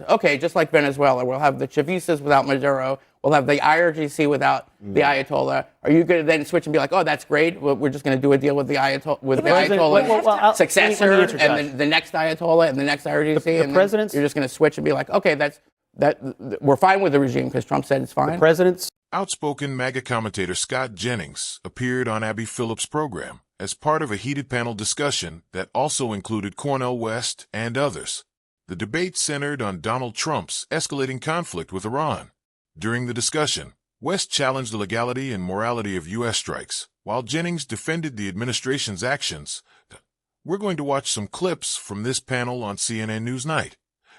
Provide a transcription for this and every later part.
Okay, just like Venezuela, we'll have the Chavistas without Maduro. We'll have the IRGC without the Ayatollah. Are you going to then switch and be like, oh, that's great. We're just going to do a deal with the Ayatollah successor and then the next Ayatollah and the next IRGC? And you're just going to switch and be like, okay, we're fine with the regime because Trump said it's fine. The president's outspoken MAGA commentator Scott Jennings appeared on Abby Phillips' program as part of a heated panel discussion that also included Cornel West and others. The debate centered on Donald Trump's escalating conflict with Iran. During the discussion, West challenged the legality and morality of U.S. strikes, while Jennings defended the administration's actions. We're going to watch some clips from this panel on CNN Newsnight,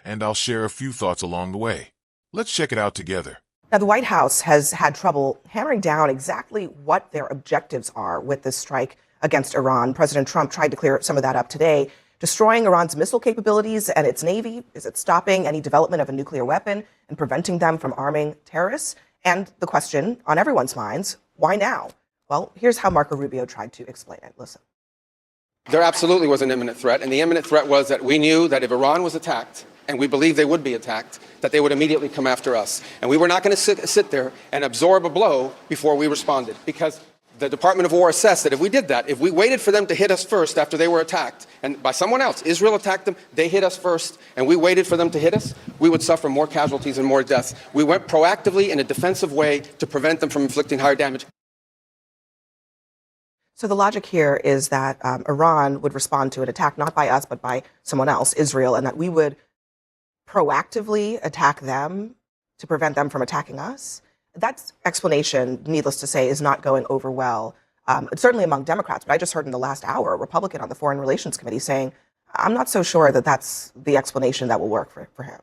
and I'll share a few thoughts along the way. Let's check it out together. Now, the White House has had trouble hammering down exactly what their objectives are with this strike against Iran. President Trump tried to clear some of that up today. Destroying Iran's missile capabilities and its navy? Is it stopping any development of a nuclear weapon and preventing them from arming terrorists? And the question on everyone's minds, why now? Well, here's how Marco Rubio tried to explain it. Listen. There absolutely was an imminent threat, and the imminent threat was that we knew that if Iran was attacked, and we believed they would be attacked, that they would immediately come after us. And we were not going to sit there and absorb a blow before we responded, because the Department of War assessed that if we did that, if we waited for them to hit us first after they were attacked, and by someone else, Israel attacked them, they hit us first, and we waited for them to hit us, we would suffer more casualties and more deaths. We went proactively in a defensive way to prevent them from inflicting higher damage. So the logic here is that Iran would respond to an attack not by us, but by someone else, Israel, and that we would proactively attack them to prevent them from attacking us. That explanation, needless to say, is not going over well, certainly among Democrats. But I just heard in the last hour a Republican on the Foreign Relations Committee saying, I'm not so sure that that's the explanation that will work for him.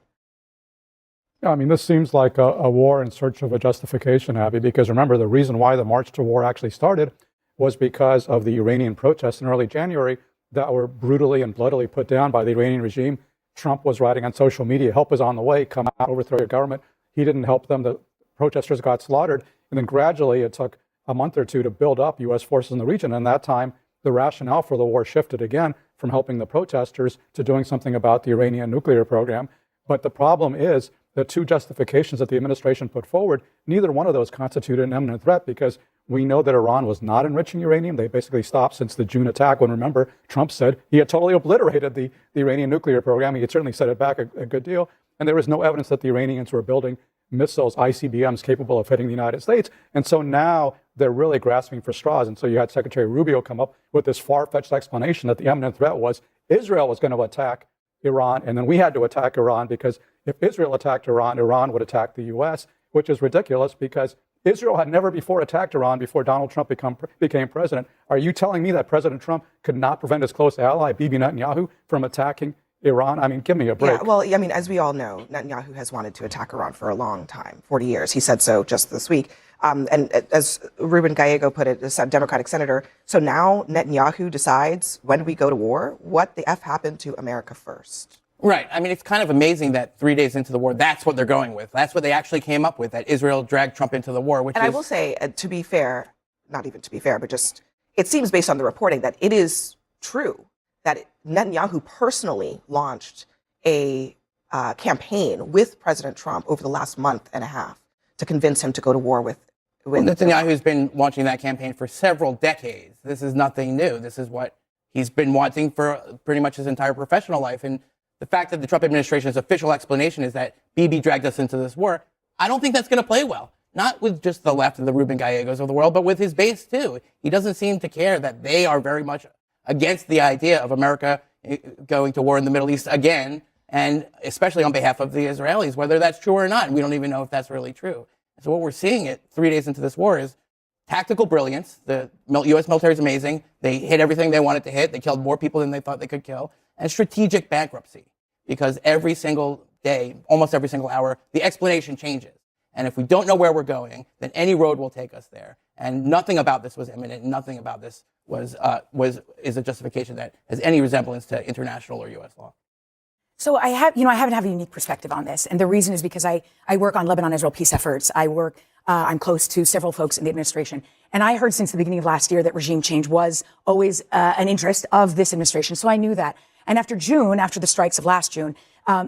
Yeah, I mean, this seems like a war in search of a justification, Abby, because remember, the reason why the march to war actually started was because of the Iranian protests in early January that were brutally and bloodily put down by the Iranian regime. Trump was writing on social media, help is on the way, come out, overthrow your government. He didn't help them. The protesters got slaughtered. And then gradually it took a month or two to build up U.S. forces in the region. And that time, the rationale for the war shifted again from helping the protesters to doing something about the Iranian nuclear program. But the problem is the two justifications that the administration put forward, neither one of those constituted an imminent threat because we know that Iran was not enriching uranium. They basically stopped since the June attack when, remember, Trump said he had totally obliterated the Iranian nuclear program. He had certainly set it back a good deal. And there was no evidence that the Iranians were building missiles, ICBMs, capable of hitting the United States. And so now they're really grasping for straws. And so you had Secretary Rubio come up with this far-fetched explanation that the imminent threat was Israel was going to attack Iran, and then we had to attack Iran because if Israel attacked Iran, Iran would attack the U.S., which is ridiculous because Israel had never before attacked Iran before Donald Trump became president. Are you telling me that President Trump could not prevent his close ally, Bibi Netanyahu, from attacking Iran? I mean, give me a break. Yeah, well, I mean, as we all know, Netanyahu has wanted to attack Iran for a long time, 40 years. He said so just this week. And as Ruben Gallego put it, a Democratic senator, so now Netanyahu decides when we go to war, what the F happened to America first? Right. I mean, it's kind of amazing that 3 days into the war, that's what they're going with. That's what they actually came up with, that Israel dragged Trump into the war. I will say, to be fair, not even to be fair, but just it seems based on the reporting that it is true that Netanyahu personally launched a campaign with President Trump over the last month and a half to convince him to go to war with Netanyahu's been launching that campaign for several decades. This is nothing new. This is what he's been wanting for pretty much his entire professional life. And the fact that the Trump administration's official explanation is that Bibi dragged us into this war, I don't think that's going to play well. Not with just the left and the Ruben Gallegos of the world, but with his base too. He doesn't seem to care that they are very much against the idea of America going to war in the Middle East again, and especially on behalf of the Israelis, whether that's true or not. And we don't even know if that's really true. So what we're seeing 3 days into this war is tactical brilliance. The U.S. military is amazing. They hit everything they wanted to hit. They killed more people than they thought they could kill. And strategic bankruptcy, because every single day, almost every single hour, the explanation changes. And if we don't know where we're going, then any road will take us there. And nothing about this was imminent. Nothing about this is a justification that has any resemblance to international or U.S. law. So I happen to have a unique perspective on this. And the reason is because I work on Lebanon-Israel peace efforts. I'm close to several folks in the administration. And I heard since the beginning of last year that regime change was always an interest of this administration. So I knew that. And after June, after the strikes of last June,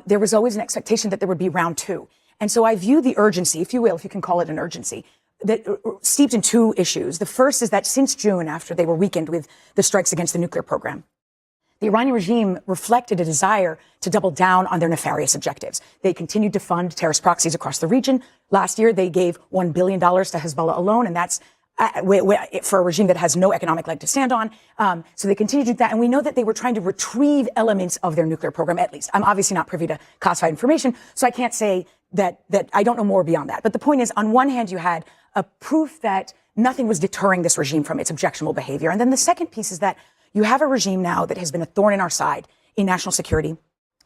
there was always an expectation that there would be round two. And so I view the urgency, if you will, if you can call it an urgency, that steeped in two issues. The first is that since June, after they were weakened with the strikes against the nuclear program, the Iranian regime reflected a desire to double down on their nefarious objectives. They continued to fund terrorist proxies across the region. Last year, they gave $1 billion to Hezbollah alone, and that's for a regime that has no economic leg to stand on. So they continue to do that. And we know that they were trying to retrieve elements of their nuclear program, at least. I'm obviously not privy to classified information, so I can't say that I don't know more beyond that. But the point is, on one hand, you had a proof that nothing was deterring this regime from its objectionable behavior. And then the second piece is that you have a regime now that has been a thorn in our side in national security.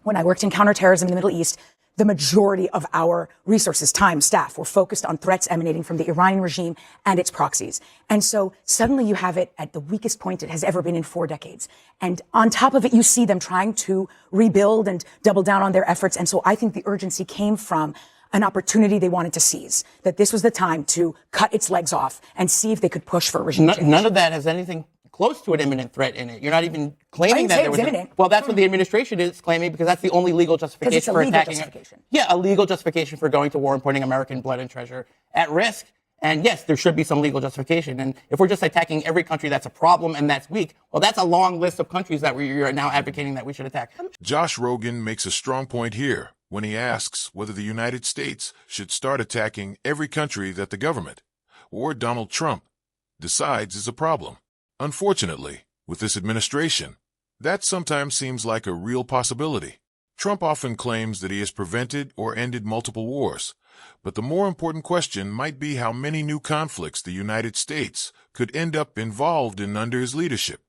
When I worked in counterterrorism in the Middle East, the majority of our resources, time, staff were focused on threats emanating from the Iranian regime and its proxies. And so suddenly you have it at the weakest point it has ever been in 4 decades. And on top of it, you see them trying to rebuild and double down on their efforts. And so I think the urgency came from an opportunity they wanted to seize, that this was the time to cut its legs off and see if they could push for a regime change. None of that has anything close to an imminent threat in it. You're not even claiming that there was imminent. Well, that's what the administration is claiming, because that's the only legal justification for attacking. Yeah, a legal justification for going to war and putting American blood and treasure at risk. And yes, there should be some legal justification. And if we're just attacking every country that's a problem and that's weak, well, that's a long list of countries that you're now advocating that we should attack. Josh Rogan makes a strong point here when he asks whether the United States should start attacking every country that the government, or Donald Trump, decides is a problem. Unfortunately, with this administration, that sometimes seems like a real possibility. Trump often claims that he has prevented or ended multiple wars, but the more important question might be how many new conflicts the United States could end up involved in under his leadership.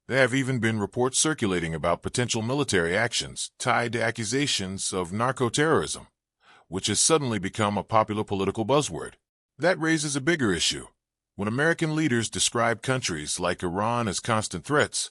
There have even been reports circulating about potential military actions tied to accusations of narco-terrorism, which has suddenly become a popular political buzzword. That raises a bigger issue. When American leaders describe countries like Iran as constant threats,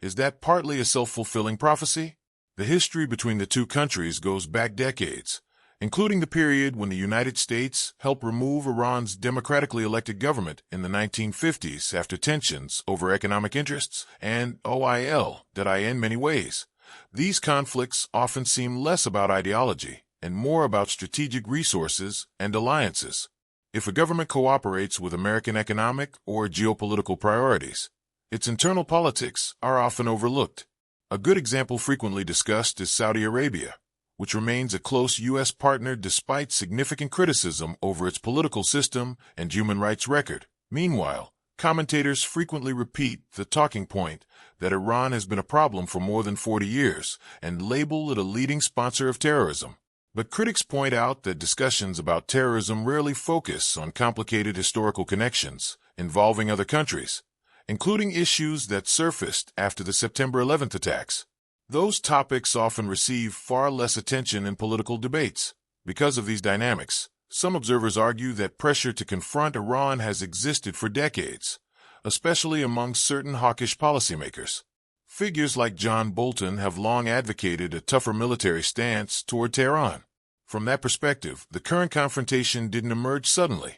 is that partly a self-fulfilling prophecy? The history between the two countries goes back decades, including the period when the United States helped remove Iran's democratically elected government in the 1950s after tensions over economic interests and oil that in many ways. These conflicts often seem less about ideology and more about strategic resources and alliances. If a government cooperates with American economic or geopolitical priorities, its internal politics are often overlooked. A good example frequently discussed is Saudi Arabia, which remains a close U.S. partner despite significant criticism over its political system and human rights record. Meanwhile, commentators frequently repeat the talking point that Iran has been a problem for more than 40 years and label it a leading sponsor of terrorism. But critics point out that discussions about terrorism rarely focus on complicated historical connections involving other countries, including issues that surfaced after the September 11th attacks. Those topics often receive far less attention in political debates. Because of these dynamics, some observers argue that pressure to confront Iran has existed for decades, especially among certain hawkish policymakers. Figures like John Bolton have long advocated a tougher military stance toward Tehran. From that perspective, the current confrontation didn't emerge suddenly.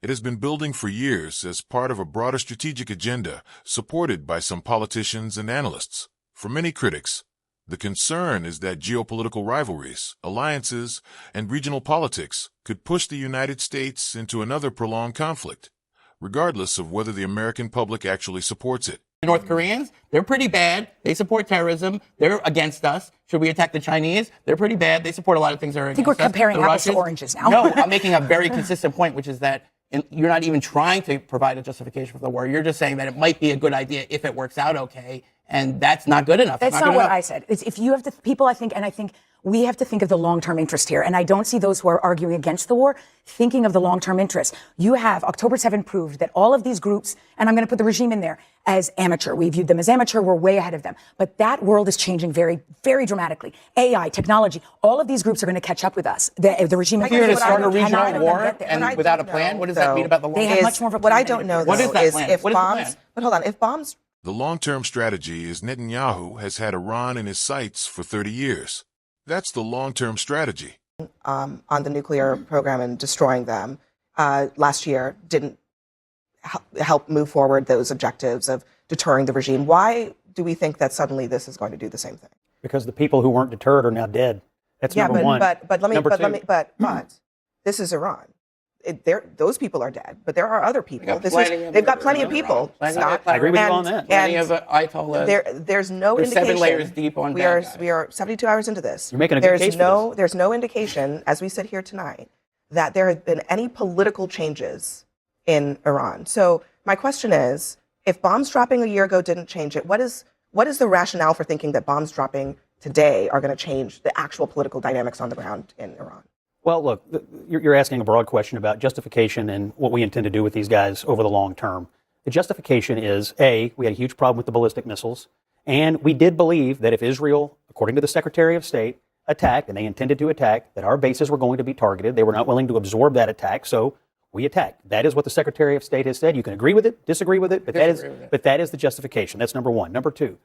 It has been building for years as part of a broader strategic agenda supported by some politicians and analysts. For many critics, the concern is that geopolitical rivalries, alliances, and regional politics could push the United States into another prolonged conflict, regardless of whether the American public actually supports it. The North Koreans, they're pretty bad. They support terrorism. They're against us. Should we attack the Chinese? They're pretty bad. They support a lot of things that are against us. I think we're comparing The apples to Russians- oranges now. No, I'm making a very consistent point, which is that you're not even trying to provide a justification for the war. You're just saying that it might be a good idea if it works out okay, and that's not good enough. That's not what I said. It's if you have to, people, I think we have to think of the long-term interest here. And I don't see those who are arguing against the war thinking of the long-term interest. You have October 7 proved that all of these groups, and I'm going to put the regime in there, as amateur. We viewed them as amateur. We're way ahead of them. But that world is changing very, very dramatically. AI, technology, all of these groups are going to catch up with us. The regime. If you're going to start a regional cannot war get there. and without a plan, what does that mean about the long They have term? much more of a What plan I than don't know, What though, is that is plan? if What is the bombs. plan? But hold on, if bombs. The long-term strategy is Netanyahu has had Iran in his sights for 30 years. That's the long-term strategy. On the nuclear program and destroying them last year didn't help move forward those objectives of deterring the regime. Why do we think that suddenly this is going to do the same thing? because the people who weren't deterred are now dead. That's Yeah, number one. but this is Iran. Those people are dead, but there are other people. They've got plenty of people. Scott. I agree with you on that. Plenty of Ayatollahs. There's no We're indication. 7 layers deep on bad guys. We are 72 hours into this. You're making a good case for this. There's no indication, as we sit here tonight, that there have been any political changes in Iran. So my question is, if bombs dropping a year ago didn't change it, what is the rationale for thinking that bombs dropping today are going to change the actual political dynamics on the ground in Iran? Well, look, you're asking a broad question about justification and what we intend to do with these guys over the long term. The justification is, A, we had a huge problem with the ballistic missiles, and we did believe that if Israel, according to the Secretary of State, attacked, and they intended to attack, that our bases were going to be targeted. They were not willing to absorb that attack, so we attacked. That is what the Secretary of State has said. You can agree with it, disagree with it, but that is the justification. That's number one. Number two,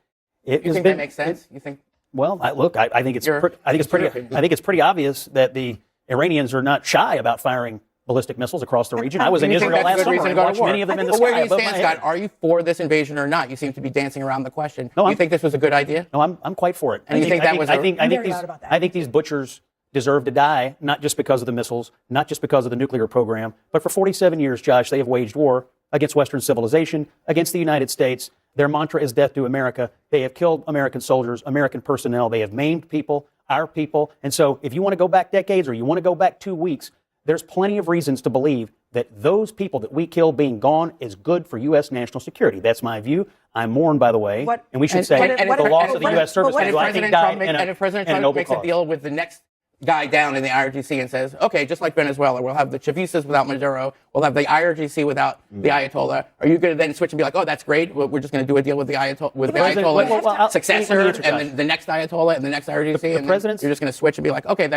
you think that makes sense? You think? Well, I think it's pretty obvious that the Iranians are not shy about firing ballistic missiles across the region. I was in Israel last summer and watched many of them in the sky. Where do you above stand, my head. Scott? Are you for this invasion or not? You seem to be dancing around the question. No, you think this was a good idea? No, I'm quite for it. And I think these butchers deserve to die, not just because of the missiles, not just because of the nuclear program, but for 47 years, Josh, they have waged war against Western civilization, against the United States. Their mantra is death to America. They have killed American soldiers, American personnel. They have maimed people, our people. And so if you want to go back decades or you want to go back 2 weeks, there's plenty of reasons to believe that those people that we killed being gone is good for U.S. national security. That's my view. I'm mourned, by the way. And we should say the loss of the U.S. servicemen who I think died in if President a Trump noble makes cause. a deal with the next guy down in the IRGC and says, okay, just like Venezuela, we'll have the Chavistas without Maduro, we'll have the IRGC without the Ayatollah. Are you going to then switch and be like, oh, that's great, we're just going to do a deal with the Ayatollah, successor, and then the next Ayatollah and the next IRGC, and you're just going to switch and be like, okay,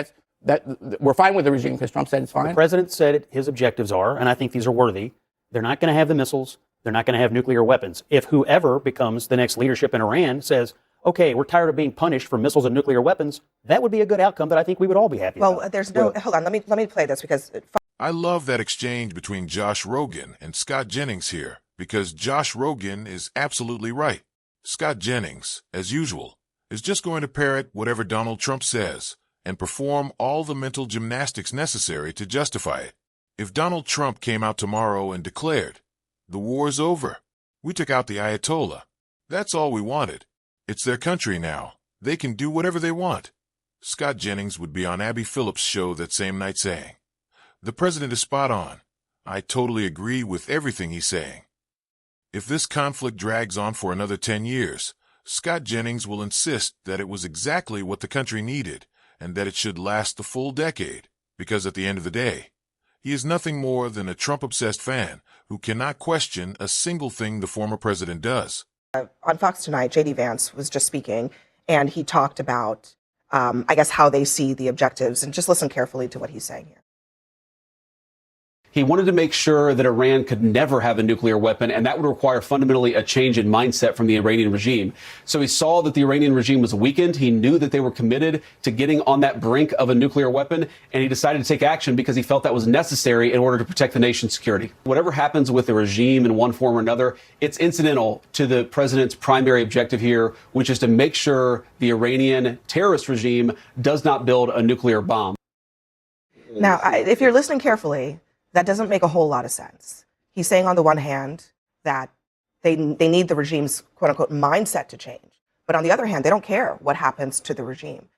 we're fine with the regime because Trump said it's fine? The president said his objectives are, and I think these are worthy, they're not going to have the missiles, they're not going to have nuclear weapons. If whoever becomes the next leadership in Iran says, okay, we're tired of being punished for missiles and nuclear weapons, that would be a good outcome that I think we would all be happy about. Well, there's no, hold on, let me play this because. I love that exchange between Josh Rogan and Scott Jennings here, because Josh Rogan is absolutely right. Scott Jennings, as usual, is just going to parrot whatever Donald Trump says and perform all the mental gymnastics necessary to justify it. If Donald Trump came out tomorrow and declared, the war's over, we took out the Ayatollah, that's all we wanted. It's their country now. They can do whatever they want. Scott Jennings would be on Abby Phillips' show that same night saying, the president is spot on. I totally agree with everything he's saying. If this conflict drags on for another 10 years, Scott Jennings will insist that it was exactly what the country needed and that it should last the full decade, because at the end of the day, he is nothing more than a Trump-obsessed fan who cannot question a single thing the former president does. On Fox Tonight, J.D. Vance was just speaking, and he talked about, I guess, how they see the objectives. And just listen carefully to what he's saying here. He wanted to make sure that Iran could never have a nuclear weapon, and that would require fundamentally a change in mindset from the Iranian regime. So he saw that the Iranian regime was weakened. He knew that they were committed to getting on that brink of a nuclear weapon, and he decided to take action because he felt that was necessary in order to protect the nation's security. Whatever happens with the regime in one form or another, it's incidental to the president's primary objective here, which is to make sure the Iranian terrorist regime does not build a nuclear bomb. Now, if you're listening carefully, that doesn't make a whole lot of sense. He's saying on the one hand that they need the regime's quote unquote mindset to change. But on the other hand, they don't care what happens to the regime.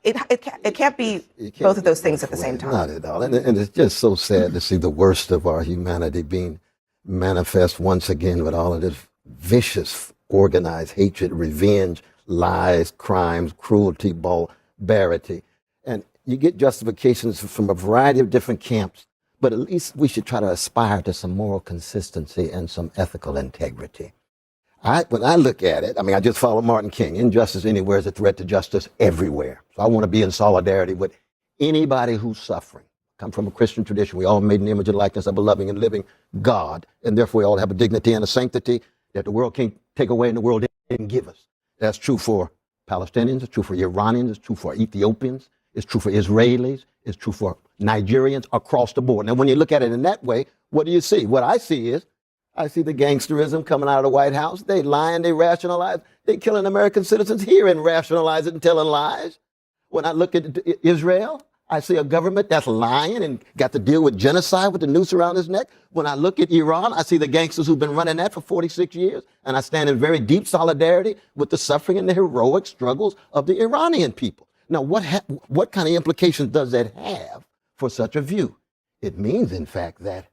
It can't be both of those things at the same time. Not at all. And it's just so sad to see the worst of our humanity being manifest once again with all of this vicious, organized hatred, revenge, lies, crimes, cruelty, barbarity. And you get justifications from a variety of different camps. But at least we should try to aspire to some moral consistency and some ethical integrity. When I look at it, I just follow Martin King. Injustice anywhere is a threat to justice everywhere. So I want to be in solidarity with anybody who's suffering. Come from a Christian tradition. We all made in the image and likeness of a loving and living God. And therefore we all have a dignity and a sanctity that the world can't take away and the world didn't give us. That's true for Palestinians. It's true for Iranians. It's true for Ethiopians. It's true for Israelis. It's true for Nigerians across the board. Now, when you look at it in that way, what do you see? What I see is, I see the gangsterism coming out of the White House. They lying, they rationalize. They're killing American citizens here and rationalizing and telling lies. When I look at Israel, I see a government that's lying and got to deal with genocide with the noose around his neck. When I look at Iran, I see the gangsters who've been running that for 46 years. And I stand in very deep solidarity with the suffering and the heroic struggles of the Iranian people. Now, what kind of implications does that have for such a view? It means, in fact, that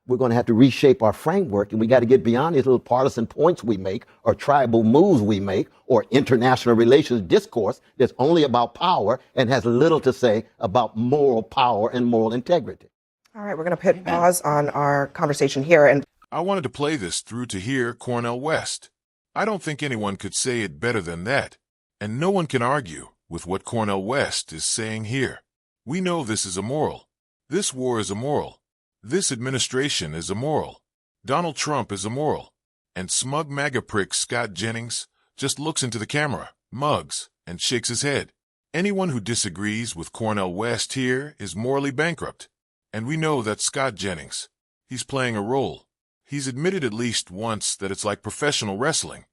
we're going to have to reshape our framework, and we got to get beyond these little partisan points we make or tribal moves we make or international relations discourse that's only about power and has little to say about moral power and moral integrity. All right, we're going to put pause on our conversation here. And I wanted to play this through to hear Cornel West. I don't think anyone could say it better than that, and no one can argue with what Cornel West is saying here. We know this is immoral. This war is immoral. This administration is immoral. Donald Trump is immoral. And smug MAGA prick Scott Jennings just looks into the camera, mugs, and shakes his head. Anyone who disagrees with Cornel West here is morally bankrupt. And we know that Scott Jennings, he's playing a role. He's admitted at least once that it's like professional wrestling.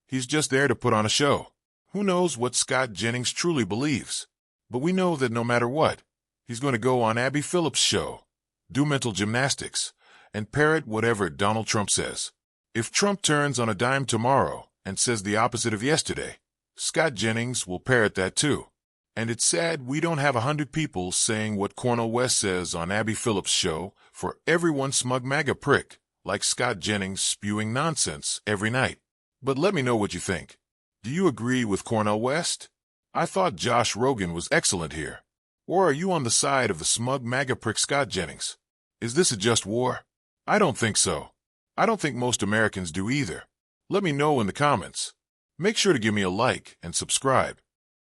He's just there to put on a show. Who knows what Scott Jennings truly believes? But we know that no matter what, he's going to go on Abby Phillips' show, do mental gymnastics, and parrot whatever Donald Trump says. If Trump turns on a dime tomorrow and says the opposite of yesterday, Scott Jennings will parrot that too. And it's sad we don't have 100 people saying what Cornel West says on Abby Phillips' show for every one smug MAGA prick like Scott Jennings spewing nonsense every night. But let me know what you think. Do you agree with Cornel West? I thought Josh Rogan was excellent here. Or are you on the side of the smug MAGA prick Scott Jennings? Is this a just war? I don't think so. I don't think most Americans do either. Let me know in the comments. Make sure to give me a like and subscribe.